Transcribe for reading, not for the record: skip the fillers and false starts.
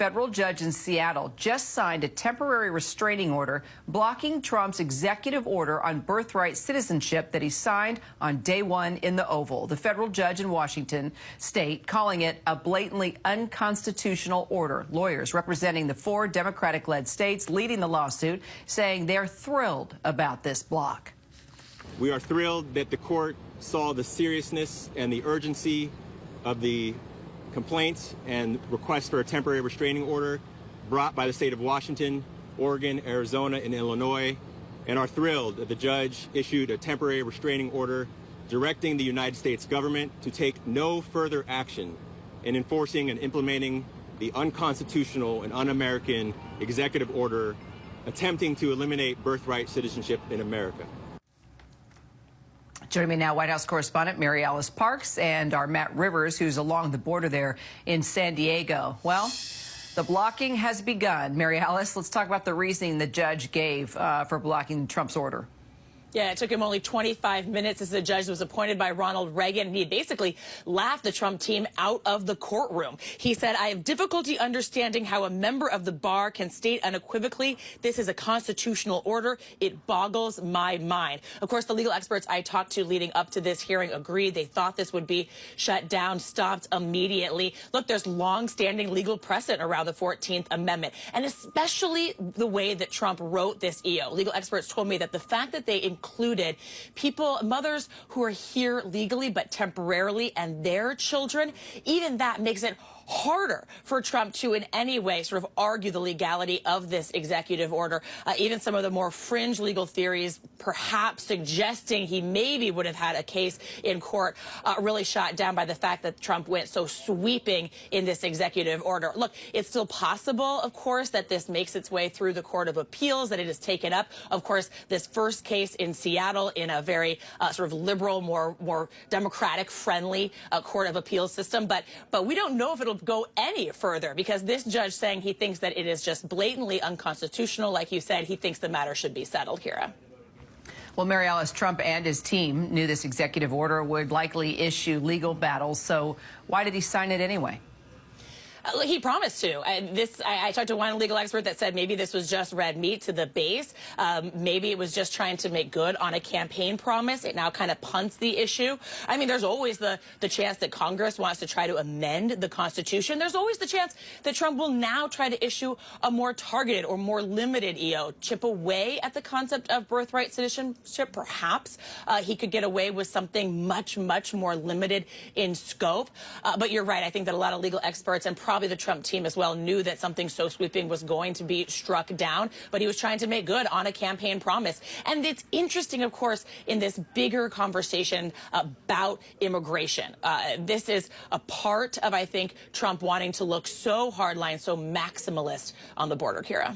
federal judge in Seattle just signed a temporary restraining order blocking Trump's executive order on birthright citizenship that he signed on day one in the Oval. The federal judge in Washington state calling it a blatantly unconstitutional order. Lawyers representing the 4 Democratic-led states leading the lawsuit saying they're thrilled about this block. We are thrilled that the court saw the seriousness and the urgency of the complaints and requests for a temporary restraining order brought by the state of Washington, Oregon, Arizona, and Illinois, and are thrilled that the judge issued a temporary restraining order directing the United States government to take no further action in enforcing and implementing the unconstitutional and un-American executive order attempting to eliminate birthright citizenship in America. Joining me now, White House correspondent Mary Alice Parks and our Matt Rivers, who's along the border there in San Diego. Well, the blocking has begun. Mary Alice, let's talk about the reasoning the judge gave for blocking Trump's order. Yeah, it took him only 25 minutes as the judge was appointed by Ronald Reagan, and he basically laughed the Trump team out of the courtroom. He said, "I have difficulty understanding how a member of the bar can state unequivocally this is a constitutional order. It boggles my mind." Of course, the legal experts I talked to leading up to this hearing agreed. They thought this would be shut down, stopped immediately. Look, there's long-standing legal precedent around the 14th Amendment, and especially the way that Trump wrote this EO. Legal experts told me that the fact that they included people, mothers who are here legally but temporarily, and their children, even that makes it harder for Trump to in any way sort of argue the legality of this executive order. Even some of the more fringe legal theories, perhaps suggesting he maybe would have had a case in court, really shot down by the fact that Trump went so sweeping in this executive order. Look, it's still possible, of course, that this makes its way through the Court of Appeals, that it is taken up. Of course, this first case in Seattle in a very sort of liberal, more democratic-friendly Court of Appeals system. But we don't know if it'll go any further, because this judge saying he thinks that it is just blatantly unconstitutional. Like you said, he thinks the matter should be settled, Kira. Well, Mary Alice, Trump and his team knew this executive order would likely issue legal battles. So why did he sign it anyway? He promised to. And I talked to one legal expert that said maybe this was just red meat to the base. Maybe it was just trying to make good on a campaign promise. It now kind of punts the issue. I mean, there's always the chance that Congress wants to try to amend the Constitution. There's always the chance that Trump will now try to issue a more targeted or more limited EO, chip away at the concept of birthright citizenship. Perhaps he could get away with something much, much more limited in scope. But you're right. I think that a lot of legal experts and probably the Trump team as well knew that something so sweeping was going to be struck down, but he was trying to make good on a campaign promise. And it's interesting, of course, in this bigger conversation about immigration. This is a part of, I think, Trump wanting to look so hardline, so maximalist on the border, Kira.